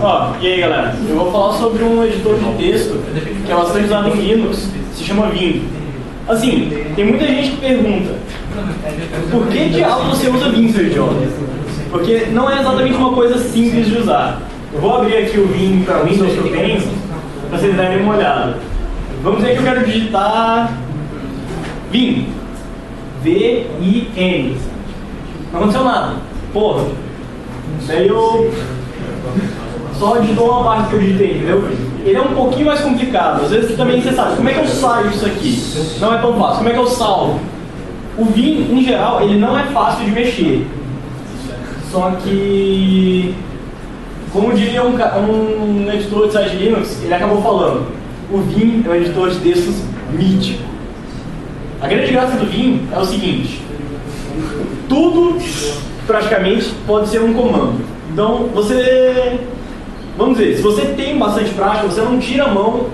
Ó, e aí galera, eu vou falar sobre um editor de texto que é bastante usado em Linux, se chama Vim. Assim, tem muita gente que pergunta, por que diabo você usa Vim, seu idiota? Porque não é exatamente uma coisa simples de usar. Eu vou abrir aqui o Vim para Windows que eu tenho, para vocês darem uma olhada. Vamos dizer que eu quero digitar Vim, V-I-N. Não aconteceu nada. Porra. Daí eu só digitou uma parte que eu digitei, entendeu? Ele é um pouquinho mais complicado. Às vezes também você sabe, como é que eu saio disso aqui? Não é tão fácil. Como é que eu salvo? O Vim, em geral, ele não é fácil de mexer. Só que, como diria um editor de site Linux, ele acabou falando, o Vim é um editor de textos mítico. A grande graça do Vim é o seguinte, tudo praticamente pode ser um comando. Então você, vamos dizer, se você tem bastante prática, você não tira a mão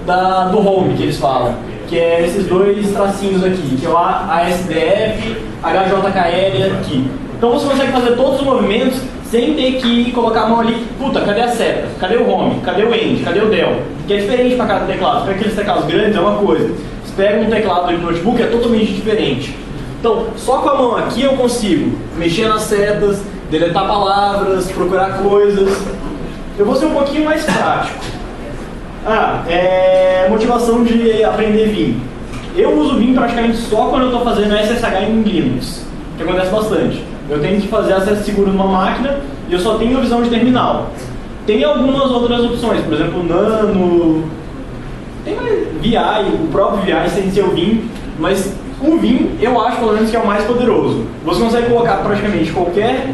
do home que eles falam, que é esses dois tracinhos aqui, que é o ASDF, HJKL aqui. Então você consegue fazer todos os movimentos sem ter que colocar a mão ali, puta, cadê a seta? Cadê o home? Cadê o end? Cadê o del? Que é diferente para cada teclado. Para aqueles teclados grandes é uma coisa. Você pega um teclado de notebook, é totalmente diferente. Então, só com a mão aqui eu consigo mexer nas setas, deletar palavras, procurar coisas. Eu vou ser um pouquinho mais prático. Motivação de aprender Vim. Eu uso Vim praticamente só quando eu estou fazendo SSH em Linux, que acontece bastante. Eu tenho que fazer acesso seguro numa máquina e eu só tenho visão de terminal. Tem algumas outras opções, por exemplo, Nano, tem mais VI, o próprio VI sem ser o Vim, mas o Vim eu acho pelo menos que é o mais poderoso. Você consegue colocar praticamente qualquer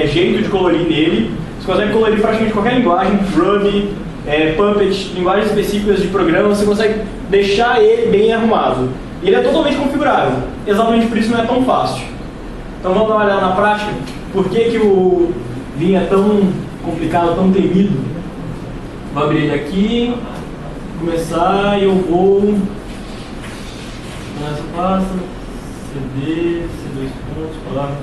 jeito de colorir nele, você consegue colorir praticamente qualquer linguagem, Ruby, Puppet, linguagens específicas de programa, você consegue deixar ele bem arrumado. E ele é totalmente configurável, exatamente por isso não é tão fácil. Então vamos dar uma olhada na prática, por que o Vim é tão complicado, tão temido. Vou abrir ele aqui, começar e eu vou... Passa, CD, C2 pontos, palavra.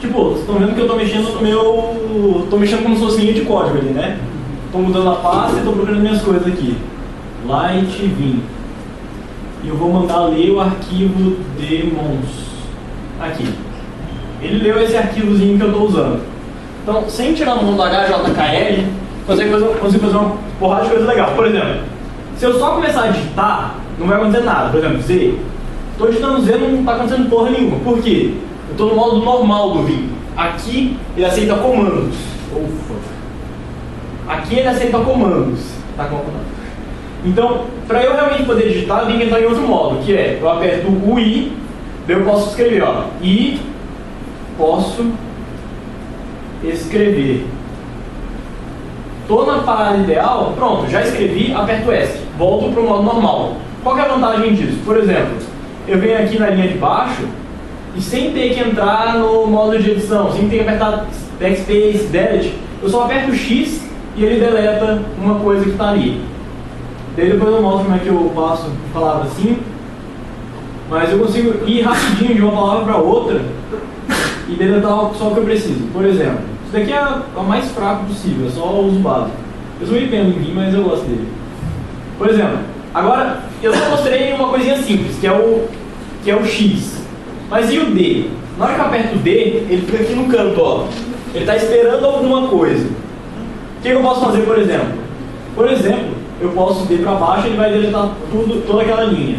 Tipo, vocês estão vendo que eu estou mexendo no meu... Estou mexendo como se fosse linha de código ali, né? Estou mudando a pasta e estou procurando minhas coisas aqui. Light Vim. E eu vou mandar ler o arquivo demons. Aqui. Ele leu esse arquivozinho que eu estou usando. Então, sem tirar a mão do HJKL, consigo fazer uma porrada de coisa legal. Por exemplo, se eu só começar a digitar, não vai acontecer nada. Por exemplo, Z. Estou digitando Z, não está acontecendo porra nenhuma. Por quê? Eu estou no modo normal do Vim. Aqui, ele aceita comandos. Ufa. Aqui ele aceita comandos. Tá comandando. Então, para eu realmente poder digitar, eu tenho que entrar em outro modo, que é, eu aperto o I, daí eu posso escrever, ó, I, posso escrever. Tô na parada ideal, pronto, já escrevi, aperto S, volto para o modo normal. Qual que é a vantagem disso? Por exemplo, eu venho aqui na linha de baixo e sem ter que entrar no modo de edição, sem ter que apertar backspace, delete, eu só aperto X e ele deleta uma coisa que está ali. Daí depois eu mostro como é que eu passo a palavra assim, mas eu consigo ir rapidinho de uma palavra para outra e deletar só o que eu preciso. Por exemplo, isso daqui é o mais fraco possível, é só o uso básico. Eu sou IPM em Vim, mas eu gosto dele. Por exemplo, agora eu só mostrei uma coisinha simples, que é o X. Mas e o D? Na hora que eu aperto o D, ele fica aqui no canto, ó. Ele está esperando alguma coisa. O que eu posso fazer, por exemplo? Por exemplo, eu posso D para baixo e ele vai deletar toda aquela linha.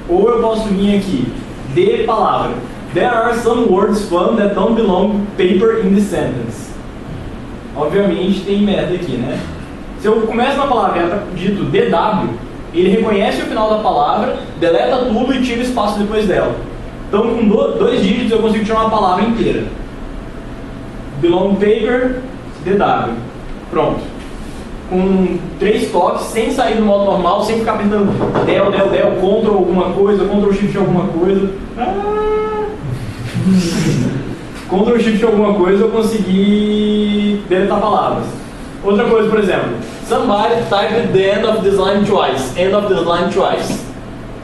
Ou eu posso vir aqui, D palavra. There are some words found that don't belong paper in the sentence. Obviamente tem merda aqui, né? Se eu começo na palavra dito DW, ele reconhece o final da palavra, deleta tudo e tira o espaço depois dela. Então com dois dígitos eu consigo tirar uma palavra inteira. Belong paper, DW. Pronto. Com 3 toques, sem sair do modo normal, sem ficar apertando del, Ctrl alguma coisa, Ctrl Shift alguma coisa. Ctrl Shift alguma coisa eu consegui deletar palavras. Outra coisa, por exemplo, somebody typed the end of this line twice. End of this line twice.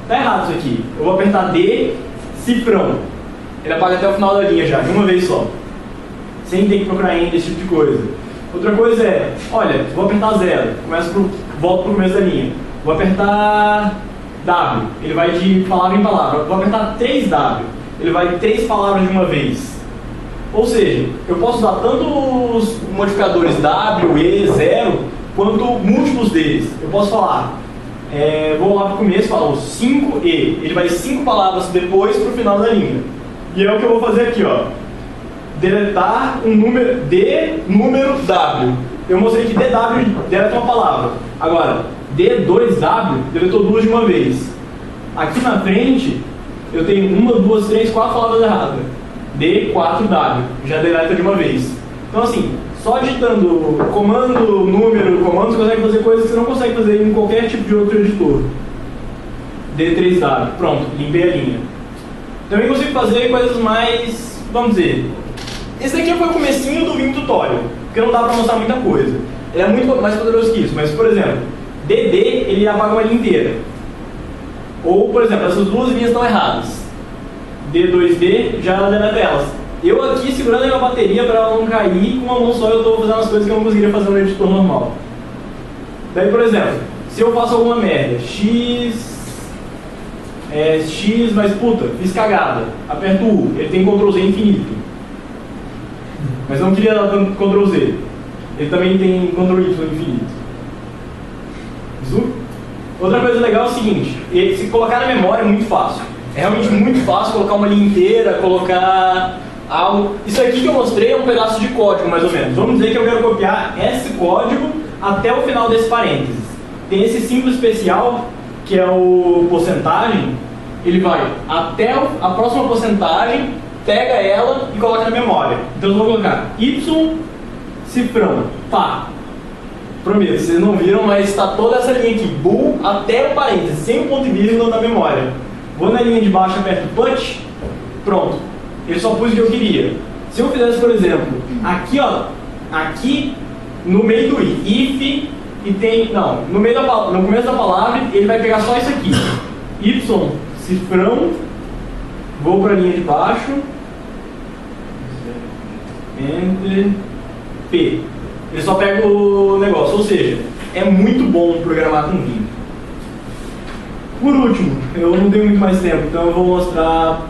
Tá errado isso aqui. Eu vou apertar D, cifrão. Ele apaga até o final da linha já, de uma vez só. sem ter que procurar ainda esse tipo de coisa. Outra coisa é, olha, vou apertar 0, volto para o começo da linha. Vou apertar W, ele vai de palavra em palavra. Vou apertar 3W, ele vai 3 palavras de uma vez. Ou seja, eu posso usar tanto os modificadores W, E, 0, quanto múltiplos deles. Eu posso falar, vou lá para o começo e falo 5E, ele vai 5 palavras depois para o final da linha. E é o que eu vou fazer aqui, ó. Deletar um número, número W. Eu mostrei que DW deleta uma palavra. Agora, D2W deletou 2 de uma vez. Aqui na frente, eu tenho 1, 2, 3, 4 palavras erradas. D4W, já deleta de uma vez. Então assim, só digitando comando, número, comando, você consegue fazer coisas que você não consegue fazer em qualquer tipo de outro editor. D3W, pronto, limpei a linha. Também consigo fazer coisas mais, vamos dizer, esse daqui foi o comecinho do Vim Tutorial, porque não dá pra mostrar muita coisa. Ele é muito mais poderoso que isso, mas por exemplo, DD, ele apaga uma linha inteira. Ou, por exemplo, essas duas linhas estão erradas. D2D, já deleta elas. Eu aqui segurando a minha bateria para ela não cair, com uma mão só eu estou fazendo as coisas que eu não conseguiria fazer no editor normal. Daí, por exemplo, se eu faço alguma merda, X, mas puta, fiz cagada, aperto U, ele tem Ctrl Z infinito. Mas não queria dar tanto Ctrl Z. Ele também tem Ctrl Y infinito. Outra coisa legal é o seguinte, se colocar na memória é muito fácil. É realmente muito fácil colocar uma linha inteira, colocar algo. Isso aqui que eu mostrei é um pedaço de código, mais ou menos. Vamos dizer que eu quero copiar esse código até o final desse parênteses. Tem esse símbolo especial, que é o porcentagem. Ele vai até a próxima porcentagem, pega ela e coloca na memória. Então eu vou colocar Y, cifrão, pá. Prometo, vocês não viram, mas está toda essa linha aqui, bool, até o parênteses, sem o ponto e vírgula na memória. Vou na linha de baixo, aperto put, pronto. Ele só pus o que eu queria. Se eu fizesse, por exemplo, aqui, ó, aqui no meio do if, e tem, não, no começo da palavra, ele vai pegar só isso aqui. Y, cifrão, vou para a linha de baixo, Enter, P. Ele só pega o negócio, ou seja, é muito bom programar com Vim. Por último, eu não tenho muito mais tempo, então eu vou mostrar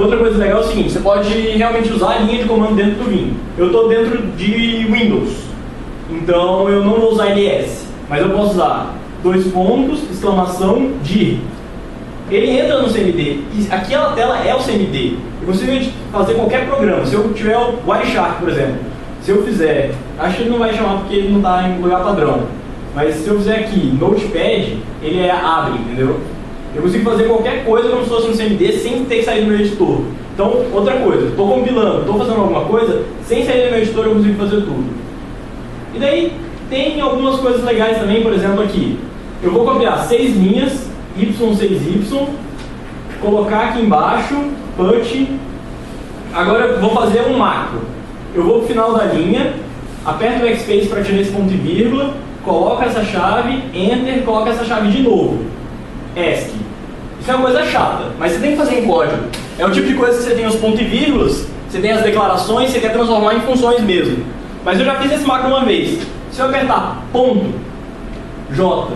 outra coisa legal. É o seguinte, você pode realmente usar a linha de comando dentro do Vim. Eu estou dentro de Windows, então eu não vou usar ls, mas eu posso usar : dir. Ele entra no CMD, e aquela tela é o CMD. Eu consigo fazer qualquer programa. Se eu tiver o Wireshark, por exemplo, se eu fizer, acho que ele não vai chamar porque ele não está em lugar padrão, mas se eu fizer aqui Notepad, ele abre, entendeu? Eu consigo fazer qualquer coisa como se fosse no CMD sem ter que sair do meu editor. Então, outra coisa, estou compilando, estou fazendo alguma coisa, sem sair do meu editor eu consigo fazer tudo. E daí, tem algumas coisas legais também, por exemplo aqui. Eu vou copiar 6 linhas, Y6Y, colocar aqui embaixo, put. Agora eu vou fazer um macro. Eu vou para o final da linha, aperto o backspace para tirar esse ponto e vírgula, coloco essa chave, enter, coloco essa chave de novo. ESC. Isso é uma coisa chata, mas você tem que fazer em código. É o tipo de coisa que você tem os pontos e vírgulas, você tem as declarações, você quer transformar em funções mesmo. Mas eu já fiz esse macro uma vez. Se eu apertar ponto, J,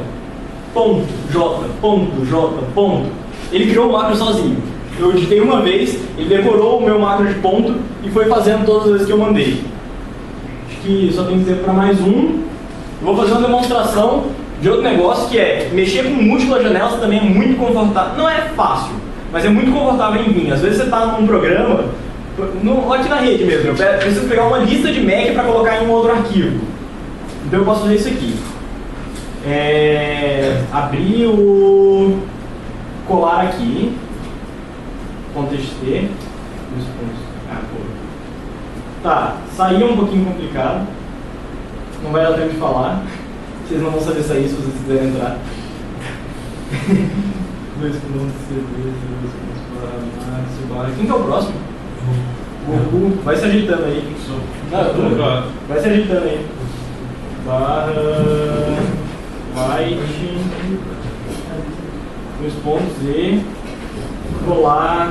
ponto, J, ponto, J, ponto, ele criou o macro sozinho. Eu digitei uma vez, ele decorou o meu macro de ponto e foi fazendo todas as vezes que eu mandei. Acho que só tem que dizer para mais um. Vou fazer uma demonstração de outro negócio que é mexer com múltiplas janelas também é muito confortável. Não é fácil, mas é muito confortável em Vim. Às vezes você está num programa, aqui na rede mesmo, eu preciso pegar uma lista de Mac para colocar em um outro arquivo. Então eu posso fazer isso aqui. Abrir o colar aqui, .txt, tá, saiu um pouquinho complicado, não vai dar tempo de falar, vocês não vão saber sair se vocês quiserem entrar. Quem que é o próximo? O vai se agitando aí. Vai se agitando aí. Barra byte 2.z colar.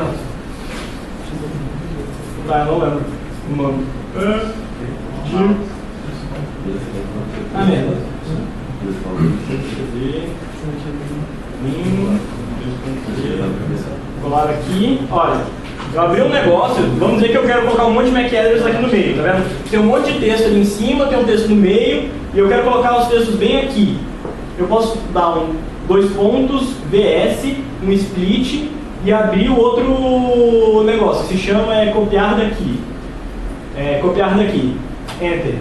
Tá, eu não lembro. Uma merda. Colar aqui, olha, eu abri um negócio, vamos dizer que eu quero colocar um monte de MacAddress aqui no meio, tá vendo? Tem um monte de texto ali em cima, tem um texto no meio, e eu quero colocar os textos bem aqui. Eu posso dar dois pontos, VS, um split, e abrir o outro negócio, se chama copiar daqui. Copiar daqui, Enter.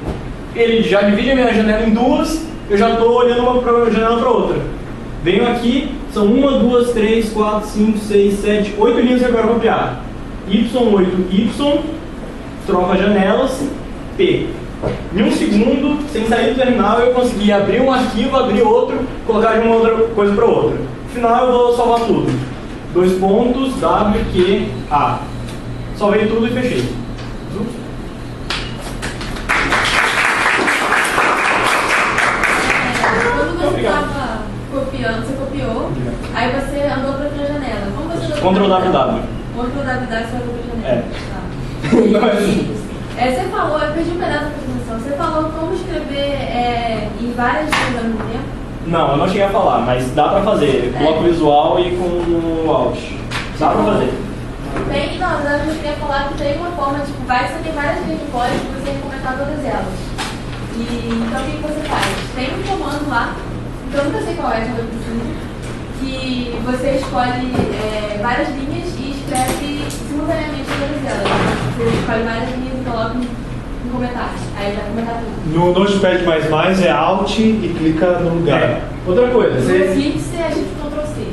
Ele já divide a minha janela em duas, eu já estou olhando uma janela para outra. Venho aqui, são 1, 2, 3, 4, 5, 6, 7, 8 linhas que eu quero copiar. Y8Y, troca janelas, P. Em um segundo, sem sair do terminal, eu consegui abrir um arquivo, abrir outro, colocar de uma outra coisa para outra. No final eu vou salvar tudo. Dois pontos, W, Q, A. Salvei tudo e fechei. Quando você estava copiando, você copiou, aí você andou para outra janela. Como você andou Ctrl WW. Ctrl WW, você andou para a janela. Não é assim. Você falou, eu perdi um pedaço da apresentação, você falou como escrever em várias línguas ao mesmo tempo? Não, eu não cheguei a falar, mas dá pra fazer. Bloco visual e com o Alt. Dá pra fazer. Tem, não, na verdade eu queria falar que tem uma forma, tipo, você tem várias linhas de código e você tem que comentar todas elas. Então o que você faz? Tem um comando lá, então eu nunca sei qual é, quando eu preciso, que você escolhe várias linhas e escreve simultaneamente todas elas. Você escolhe várias linhas e coloca em comentários. Aí vai comentar tudo. No Notepad++ é Alt e clica no lugar. Outra coisa, No Eclipse você agita Ctrl C.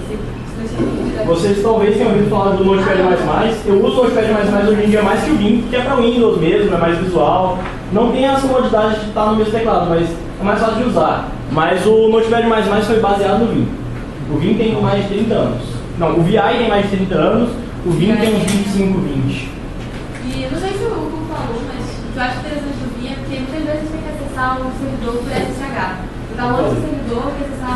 Vocês talvez tenham ouvido falar do Notepad++. Eu uso o Notepad++ hoje em dia mais que o Vim, que é para Windows mesmo, é mais visual. Não tem essa comodidade de estar no mesmo teclado, mas é mais fácil de usar. Mas o Notepad++ foi baseado no Vim. O Vim tem mais de 30 anos. Não, o VI tem mais de 30 anos, o Vim tem uns 25, 20. E não sei se o Hugo falou, mas o que eu acho interessante do Vim é porque muitas vezes a gente tem que acessar o servidor por SSH. Você tá longe do servidor e acessar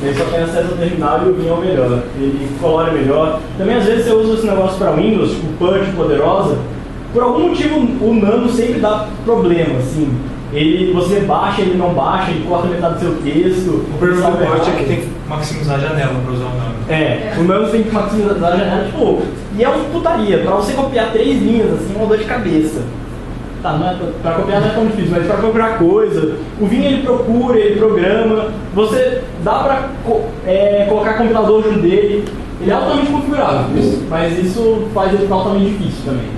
Ele só tem acesso ao terminal e o Vim é o melhor. Ele colore melhor. Também às vezes você usa esse negócio para Windows, tipo Purge poderosa. Por algum motivo o Nano sempre dá problema, assim. Você baixa, ele não baixa, ele corta metade do seu texto. O problema do Purge é que tem que maximizar a janela para usar o Nano. O Nano tem que maximizar a janela, tipo, e é uma putaria. Para você copiar 3 linhas, assim, é uma dor de cabeça. Tá, para copiar não é tão difícil, mas para procurar coisa, o Vim ele procura, ele programa, você dá para colocar compilador junto dele, ele é altamente configurável, mas isso faz ele ficar altamente difícil também.